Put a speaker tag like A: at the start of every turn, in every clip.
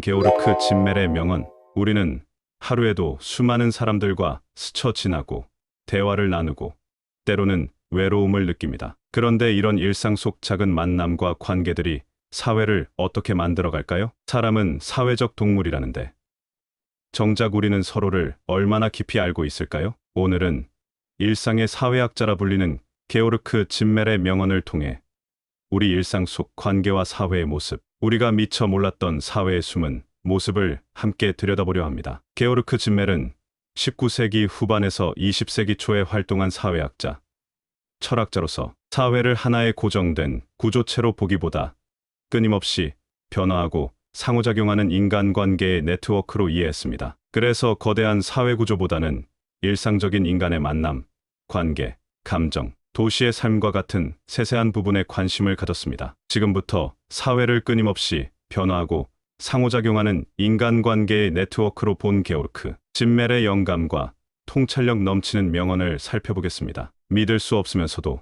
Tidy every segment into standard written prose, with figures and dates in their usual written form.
A: 게오르크 진멜의 명언. 우리는 하루에도 수많은 사람들과 스쳐 지나고 대화를 나누고 때로는 외로움을 느낍니다. 그런데 이런 일상 속 작은 만남과 관계들이 사회를 어떻게 만들어갈까요? 사람은 사회적 동물이라는데 정작 우리는 서로를 얼마나 깊이 알고 있을까요? 오늘은 일상의 사회학자라 불리는 게오르크 진멜의 명언을 통해 우리 일상 속 관계와 사회의 모습, 우리가 미처 몰랐던 사회의 숨은 모습을 함께 들여다보려 합니다. 게오르크 진멜은 19세기 후반에서 20세기 초에 활동한 사회학자, 철학자로서 사회를 하나의 고정된 구조체로 보기보다 끊임없이 변화하고 상호작용하는 인간관계의 네트워크로 이해했습니다. 그래서 거대한 사회구조보다는 일상적인 인간의 만남, 관계, 감정, 도시의 삶과 같은 세세한 부분에 관심을 가졌습니다. 지금부터 사회를 끊임없이 변화하고 상호작용하는 인간관계의 네트워크로 본 게오르크 진멜의 영감과 통찰력 넘치는 명언을 살펴보겠습니다. 믿을 수 없으면서도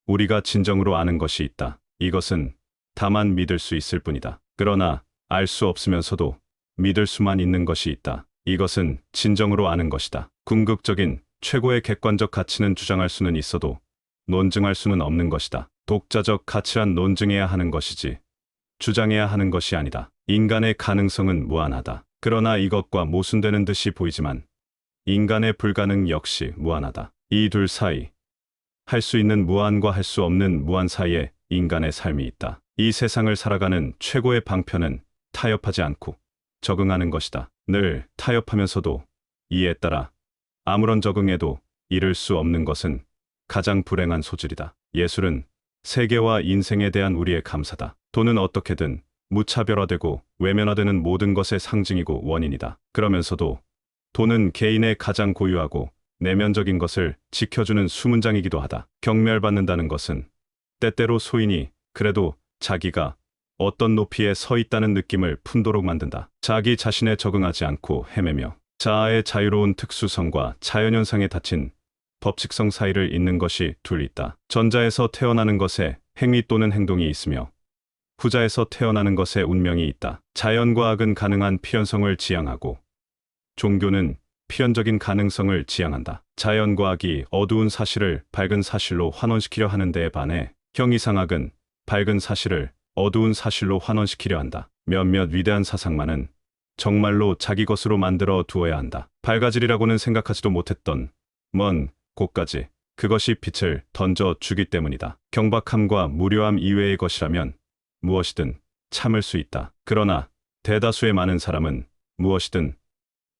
A: 우리가 진정으로 아는 것이 있다. 이것은 다만 믿을 수 있을 뿐이다. 그러나 알 수 없으면서도 믿을 수만 있는 것이 있다. 이것은 진정으로 아는 것이다. 궁극적인 최고의 객관적 가치는 주장할 수는 있어도 논증할 수는 없는 것이다. 독자적 가치란 논증해야 하는 것이지 주장해야 하는 것이 아니다. 인간의 가능성은 무한하다. 그러나 이것과 모순되는 듯이 보이지만 인간의 불가능 역시 무한하다. 이 둘 사이, 할 수 있는 무한과 할 수 없는 무한 사이에 인간의 삶이 있다. 이 세상을 살아가는 최고의 방편은 타협하지 않고 적응하는 것이다. 늘 타협하면서도 이에 따라 아무런 적응에도 이를 수 없는 것은 가장 불행한 소질이다. 예술은 세계와 인생에 대한 우리의 감사다. 돈은 어떻게든 무차별화되고 외면화되는 모든 것의 상징이고 원인이다. 그러면서도 돈은 개인의 가장 고유하고 내면적인 것을 지켜주는 수문장이기도 하다. 경멸받는다는 것은 때때로 소인이 그래도 자기가 어떤 높이에 서 있다는 느낌을 품도록 만든다. 자기 자신에 적응하지 않고 헤매며 자아의 자유로운 특수성과 자연현상에 닫힌 법칙성 사이를 잇는 것이 둘 있다. 전자에서 태어나는 것에 행위 또는 행동이 있으며 후자에서 태어나는 것에 운명이 있다. 자연과학은 가능한 필연성을 지향하고 종교는 필연적인 가능성을 지향한다. 자연과학이 어두운 사실을 밝은 사실로 환원시키려 하는 데에 반해 형이상학은 밝은 사실을 어두운 사실로 환원시키려 한다. 몇몇 위대한 사상만은 정말로 자기 것으로 만들어 두어야 한다. 밝아지리라고는 생각하지도 못했던 먼 곳까지 그것이 빛을 던져 주기 때문이다. 경박함과 무료함 이외의 것이라면 무엇이든 참을 수 있다. 그러나 대다수의 많은 사람은 무엇이든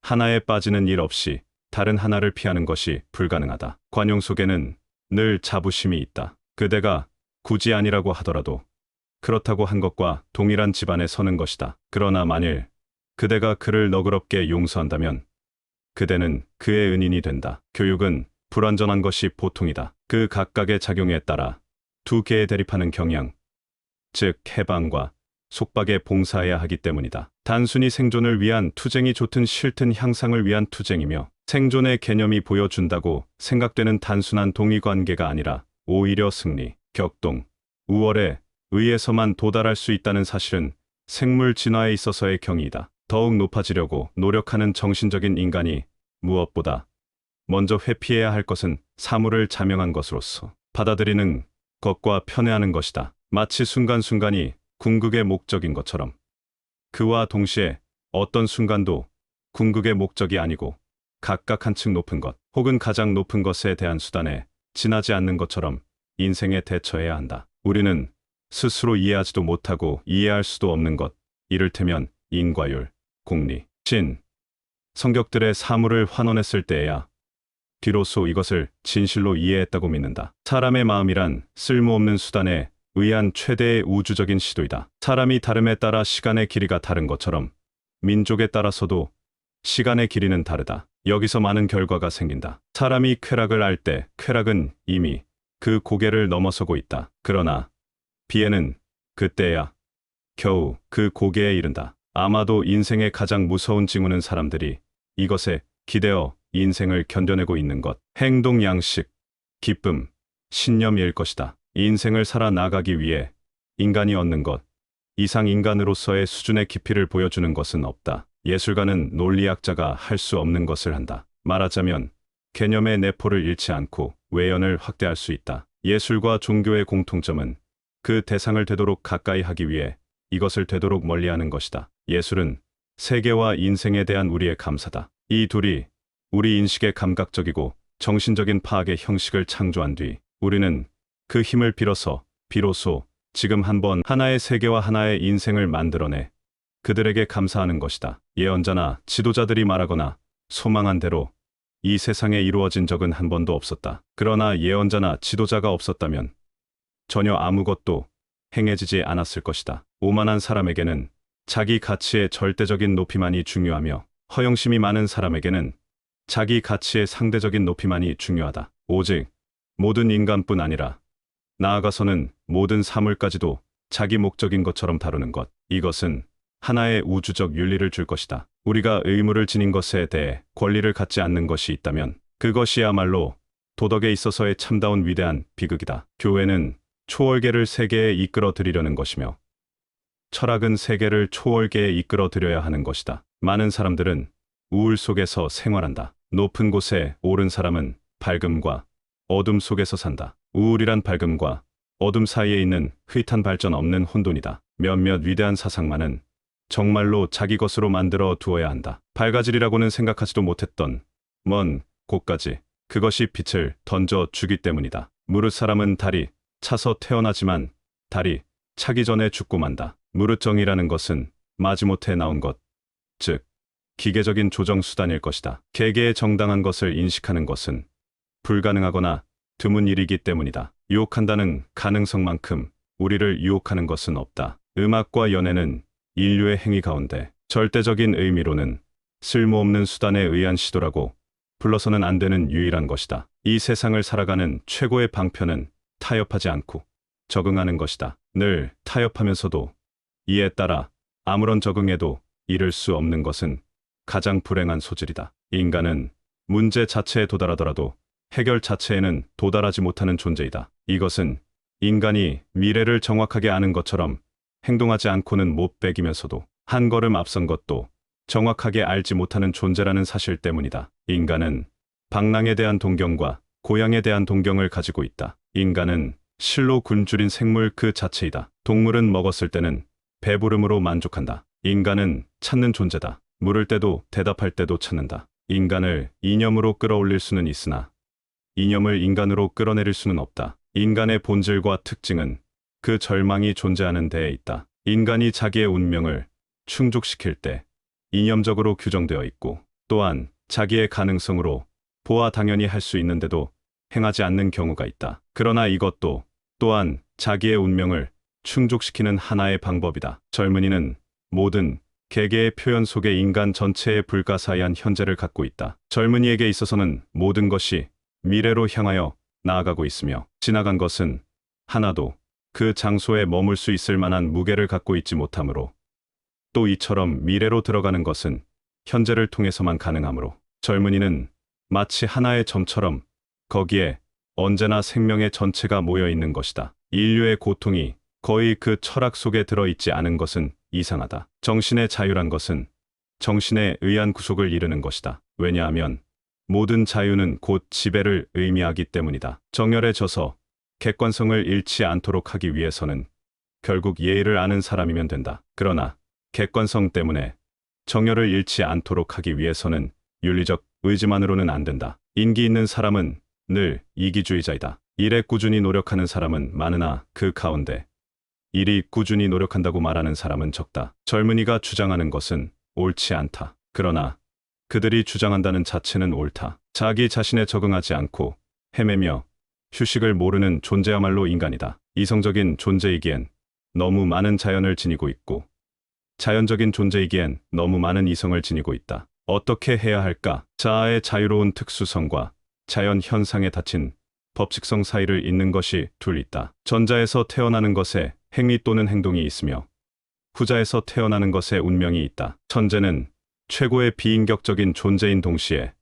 A: 하나에 빠지는 일 없이 다른 하나를 피하는 것이 불가능하다. 관용 속에는 늘 자부심이 있다. 그대가 굳이 아니라고 하더라도 그렇다고 한 것과 동일한 집안에 서는 것이다. 그러나 만일 그대가 그를 너그럽게 용서한다면 그대는 그의 은인이 된다. 교육은 불완전한 것이 보통이다. 그 각각의 작용에 따라 두 개의 대립하는 경향, 즉 해방과 속박에 봉사해야 하기 때문이다. 단순히 생존을 위한 투쟁이 좋든 싫든 향상을 위한 투쟁이며 생존의 개념이 보여준다고 생각되는 단순한 동의관계가 아니라 오히려 승리, 격동, 우월에 의해서만 도달할 수 있다는 사실은 생물 진화에 있어서의 경이다. 더욱 높아지려고 노력하는 정신적인 인간이 무엇보다 먼저 회피해야 할 것은 사물을 자명한 것으로서 받아들이는 것과 편애하는 것이다. 마치 순간순간이 궁극의 목적인 것처럼 그와 동시에 어떤 순간도 궁극의 목적이 아니고 각각 한층 높은 것 혹은 가장 높은 것에 대한 수단에 지나지 않는 것처럼 인생에 대처해야 한다. 우리는 스스로 이해하지도 못하고 이해할 수도 없는 것, 이를테면 인과율, 공리, 신, 성격들의 사물을 환원했을 때에야 비로소 이것을 진실로 이해했다고 믿는다. 사람의 마음이란 쓸모없는 수단에 의한 최대의 우주적인 시도이다. 사람이 다름에 따라 시간의 길이가 다른 것처럼 민족에 따라서도 시간의 길이는 다르다. 여기서 많은 결과가 생긴다. 사람이 쾌락을 알 때 쾌락은 이미 그 고개를 넘어서고 있다. 그러나 비애는 그때야 겨우 그 고개에 이른다. 아마도 인생의 가장 무서운 징후는 사람들이 이것에 기대어 인생을 견뎌내고 있는 것, 행동 양식, 기쁨, 신념일 것이다. 인생을 살아나가기 위해 인간이 얻는 것, 이상 인간으로서의 수준의 깊이를 보여주는 것은 없다. 예술가는 논리학자가 할 수 없는 것을 한다. 말하자면 개념의 내포를 잃지 않고 외연을 확대할 수 있다. 예술과 종교의 공통점은 그 대상을 되도록 가까이 하기 위해 이것을 되도록 멀리하는 것이다. 예술은 세계와 인생에 대한 우리의 감사다. 이 둘이 우리 인식의 감각적이고 정신적인 파악의 형식을 창조한 뒤 우리는 그 힘을 빌어서 비로소 지금 한번 하나의 세계와 하나의 인생을 만들어내 그들에게 감사하는 것이다. 예언자나 지도자들이 말하거나 소망한 대로 이 세상에 이루어진 적은 한 번도 없었다. 그러나 예언자나 지도자가 없었다면 전혀 아무것도 행해지지 않았을 것이다. 오만한 사람에게는 자기 가치의 절대적인 높이만이 중요하며 허영심이 많은 사람에게는 자기 가치의 상대적인 높이만이 중요하다. 오직 모든 인간뿐 아니라 나아가서는 모든 사물까지도 자기 목적인 것처럼 다루는 것. 이것은 하나의 우주적 윤리를 줄 것이다. 우리가 의무를 지닌 것에 대해 권리를 갖지 않는 것이 있다면 그것이야말로 도덕에 있어서의 참다운 위대한 비극이다. 교회는 초월계를 세계에 이끌어 들이려는 것이며 철학은 세계를 초월계에 이끌어 들여야 하는 것이다. 많은 사람들은 우울 속에서 생활한다. 높은 곳에 오른 사람은 밝음과 어둠 속에서 산다. 우울이란 밝음과 어둠 사이에 있는 흐릿한 발전 없는 혼돈이다. 몇몇 위대한 사상만은 정말로 자기 것으로 만들어 두어야 한다. 밝아지리라고는 생각하지도 못했던 먼 곳까지 그것이 빛을 던져 주기 때문이다. 무릇 사람은 달이 차서 태어나지만 달이 차기 전에 죽고 만다. 무릇 정의라는 것은 마지못해 나온 것, 즉 기계적인 조정 수단일 것이다. 개개의 정당한 것을 인식하는 것은 불가능하거나 드문 일이기 때문이다. 유혹한다는 가능성만큼 우리를 유혹하는 것은 없다. 음악과 연애는 인류의 행위 가운데 절대적인 의미로는 쓸모없는 수단에 의한 시도라고 불러서는 안 되는 유일한 것이다. 이 세상을 살아가는 최고의 방편은 타협하지 않고 적응하는 것이다. 늘 타협하면서도 이에 따라 아무런 적응에도 이를 수 없는 것은 가장 불행한 소질이다. 인간은 문제 자체에 도달하더라도 해결 자체에는 도달하지 못하는 존재이다. 이것은 인간이 미래를 정확하게 아는 것처럼 행동하지 않고는 못 배기면서도 한 걸음 앞선 것도 정확하게 알지 못하는 존재라는 사실 때문이다. 인간은 방랑에 대한 동경과 고향에 대한 동경을 가지고 있다. 인간은 실로 굶주린 생물 그 자체이다. 동물은 먹었을 때는 배부름으로 만족한다. 인간은 찾는 존재다. 물을 때도 대답할 때도 찾는다. 인간을 이념으로 끌어올릴 수는 있으나 이념을 인간으로 끌어내릴 수는 없다. 인간의 본질과 특징은 그 절망이 존재하는 데에 있다. 인간이 자기의 운명을 충족시킬 때 이념적으로 규정되어 있고 또한 자기의 가능성으로 보아 당연히 할 수 있는데도 행하지 않는 경우가 있다. 그러나 이것도 또한 자기의 운명을 충족시키는 하나의 방법이다. 젊은이는 모든 개개의 표현 속에 인간 전체의 불가사의한 현재를 갖고 있다. 젊은이에게 있어서는 모든 것이 미래로 향하여 나아가고 있으며 지나간 것은 하나도 그 장소에 머물 수 있을 만한 무게를 갖고 있지 못하므로 또 이처럼 미래로 들어가는 것은 현재를 통해서만 가능하므로 젊은이는 마치 하나의 점처럼 거기에 언제나 생명의 전체가 모여 있는 것이다. 인류의 고통이 거의 그 철학 속에 들어있지 않은 것은 이상하다. 정신의 자유란 것은 정신에 의한 구속을 이루는 것이다. 왜냐하면 모든 자유는 곧 지배를 의미하기 때문이다. 정열에 져서 객관성을 잃지 않도록 하기 위해서는 결국 예의를 아는 사람이면 된다. 그러나 객관성 때문에 정열을 잃지 않도록 하기 위해서는 윤리적 의지만으로는 안 된다. 인기 있는 사람은 늘 이기주의자이다. 일에 꾸준히 노력하는 사람은 많으나 그 가운데 일이 꾸준히 노력한다고 말하는 사람은 적다. 젊은이가 주장하는 것은 옳지 않다. 그러나 그들이 주장한다는 자체는 옳다. 자기 자신에 적응하지 않고 헤매며 휴식을 모르는 존재야말로 인간이다. 이성적인 존재이기엔 너무 많은 자연을 지니고 있고 자연적인 존재이기엔 너무 많은 이성을 지니고 있다. 어떻게 해야 할까? 자아의 자유로운 특수성과 자연 현상에 닫힌 법칙성 사이를 잇는 것이 둘 있다. 전자에서 태어나는 것에 행위 또는 행동이 있으며 후자에서 태어나는 것에 운명이 있다. 천재는 최고의 비인격적인 존재인 동시에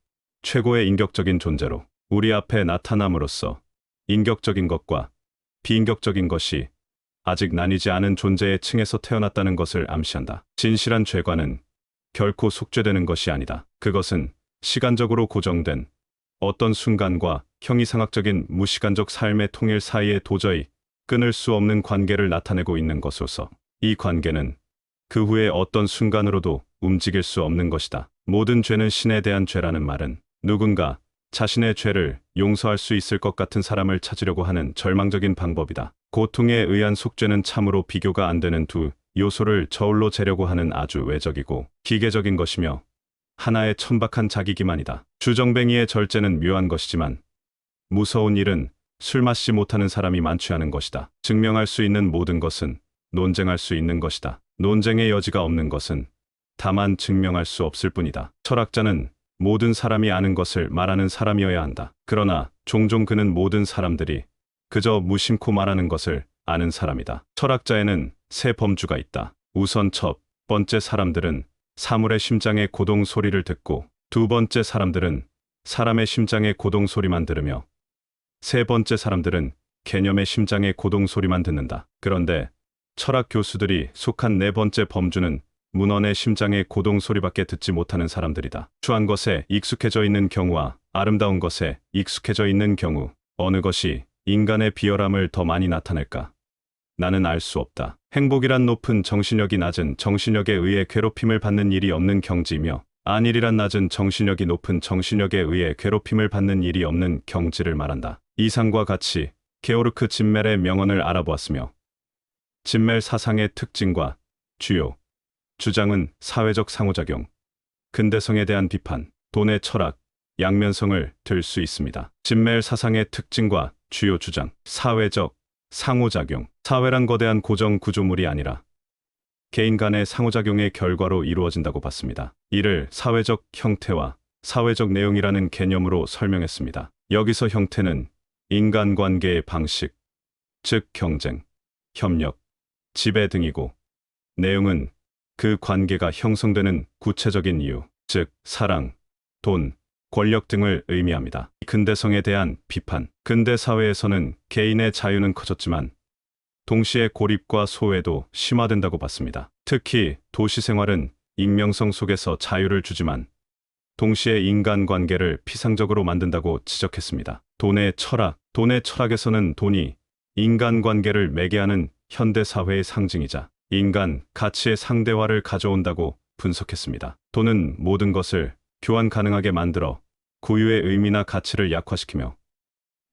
A: 최고의 인격적인 존재로 우리 앞에 나타남으로써 인격적인 것과 비인격적인 것이 아직 나뉘지 않은 존재의 층에서 태어났다는 것을 암시한다. 진실한 죄과는 결코 속죄되는 것이 아니다. 그것은 시간적으로 고정된 어떤 순간과 형이상학적인 무시간적 삶의 통일 사이에 도저히 끊을 수 없는 관계를 나타내고 있는 것으로서 이 관계는 그 후에 어떤 순간으로도 움직일 수 없는 것이다. 모든 죄는 신에 대한 죄라는 말은 누군가 자신의 죄를 용서할 수 있을 것 같은 사람을 찾으려고 하는 절망적인 방법이다. 고통에 의한 속죄는 참으로 비교가 안 되는 두 요소를 저울로 재려고 하는 아주 외적이고 기계적인 것이며 하나의 천박한 자기기만이다. 주정뱅이의 절제는 묘한 것이지만 무서운 일은 술 마시지 못하는 사람이 만취하는 것이다. 증명할 수 있는 모든 것은 논쟁할 수 있는 것이다. 논쟁의 여지가 없는 것은 다만 증명할 수 없을 뿐이다. 철학자는 모든 사람이 아는 것을 말하는 사람이어야 한다. 그러나 종종 그는 모든 사람들이 그저 무심코 말하는 것을 아는 사람이다. 철학자에는 세 범주가 있다. 우선 첫 번째 사람들은 사물의 심장의 고동 소리를 듣고, 두 번째 사람들은 사람의 심장의 고동 소리만 들으며, 세 번째 사람들은 개념의 심장의 고동 소리만 듣는다. 그런데 철학 교수들이 속한 네 번째 범주는 문헌의 심장의 고동 소리밖에 듣지 못하는 사람들이다. 추한 것에 익숙해져 있는 경우와 아름다운 것에 익숙해져 있는 경우, 어느 것이 인간의 비열함을 더 많이 나타낼까? 나는 알 수 없다. 행복이란 높은 정신력이 낮은 정신력에 의해 괴롭힘을 받는 일이 없는 경지이며, 안일이란 낮은 정신력이 높은 정신력에 의해 괴롭힘을 받는 일이 없는 경지를 말한다. 이상과 같이 게오르크 짐멜의 명언을 알아보았으며, 짐멜 사상의 특징과 주요 주장은 사회적 상호작용, 근대성에 대한 비판, 돈의 철학, 양면성을 들 수 있습니다. 짐멜 사상의 특징과 주요 주장, 사회적 상호작용. 사회란 거대한 고정 구조물이 아니라 개인 간의 상호작용의 결과로 이루어진다고 봤습니다. 이를 사회적 형태와 사회적 내용이라는 개념으로 설명했습니다. 여기서 형태는 인간관계의 방식, 즉 경쟁, 협력, 지배 등이고, 내용은 그 관계가 형성되는 구체적인 이유, 즉 사랑, 돈, 권력 등을 의미합니다. 근대성에 대한 비판. 근대 사회에서는 개인의 자유는 커졌지만 동시에 고립과 소외도 심화된다고 봤습니다. 특히 도시 생활은 익명성 속에서 자유를 주지만 동시에 인간관계를 피상적으로 만든다고 지적했습니다. 돈의 철학. 돈의 철학에서는 돈이 인간관계를 매개하는 현대사회의 상징이자 인간 가치의 상대화를 가져온다고 분석했습니다. 돈은 모든 것을 교환 가능하게 만들어 고유의 의미나 가치를 약화시키며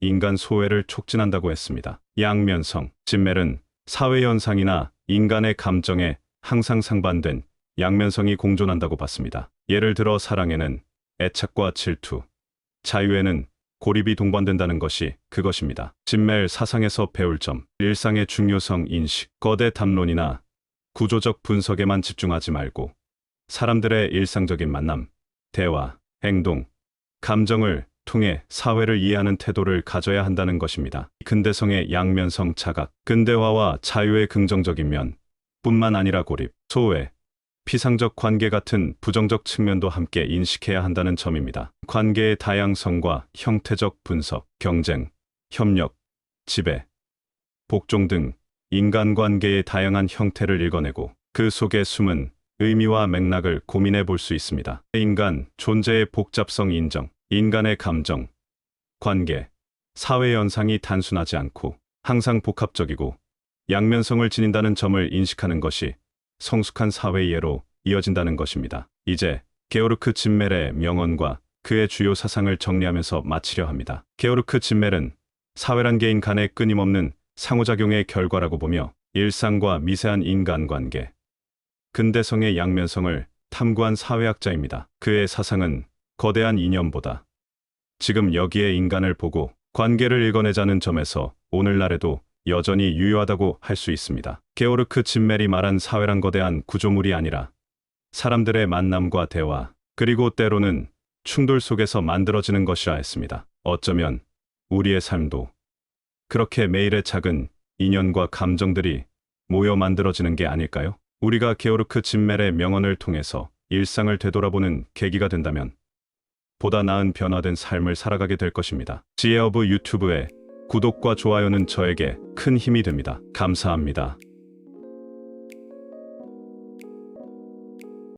A: 인간 소외를 촉진한다고 했습니다. 양면성. 짐멜은 사회현상이나 인간의 감정에 항상 상반된 양면성이 공존한다고 봤습니다. 예를 들어 사랑에는 애착과 질투, 자유에는 고립이 동반된다는 것이 그것입니다. 짐멜 사상에서 배울 점. 일상의 중요성 인식. 거대 담론이나 구조적 분석에만 집중하지 말고 사람들의 일상적인 만남, 대화, 행동, 감정을 통해 사회를 이해하는 태도를 가져야 한다는 것입니다. 근대성의 양면성 자각. 근대화와 자유의 긍정적인 면 뿐만 아니라 고립, 소외, 피상적 관계 같은 부정적 측면도 함께 인식해야 한다는 점입니다. 관계의 다양성과 형태적 분석, 경쟁, 협력, 지배, 복종 등 인간관계의 다양한 형태를 읽어내고 그 속에 숨은 의미와 맥락을 고민해 볼 수 있습니다. 인간 존재의 복잡성 인정. 인간의 감정, 관계, 사회 현상이 단순하지 않고 항상 복합적이고 양면성을 지닌다는 점을 인식하는 것이 성숙한 사회 이해로 이어진다는 것입니다. 이제 게오르크 짐멜의 명언과 그의 주요 사상을 정리하면서 마치려 합니다. 게오르크 짐멜은 사회란 개인 간의 끊임없는 상호작용의 결과라고 보며 일상과 미세한 인간관계, 근대성의 양면성을 탐구한 사회학자입니다. 그의 사상은 거대한 이념보다 지금 여기에 인간을 보고 관계를 읽어내자는 점에서 오늘날에도 여전히 유효하다고 할 수 있습니다. 게오르크 짐멜이 말한 사회란 거대한 구조물이 아니라 사람들의 만남과 대화, 그리고 때로는 충돌 속에서 만들어지는 것이라 했습니다. 어쩌면 우리의 삶도 그렇게 매일의 작은 인연과 감정들이 모여 만들어지는 게 아닐까요? 우리가 게오르크 짐멜의 명언을 통해서 일상을 되돌아보는 계기가 된다면 보다 나은 변화된 삶을 살아가게 될 것입니다. 지혜 오브 유튜브에 구독과 좋아요는 저에게 큰 힘이 됩니다. 감사합니다.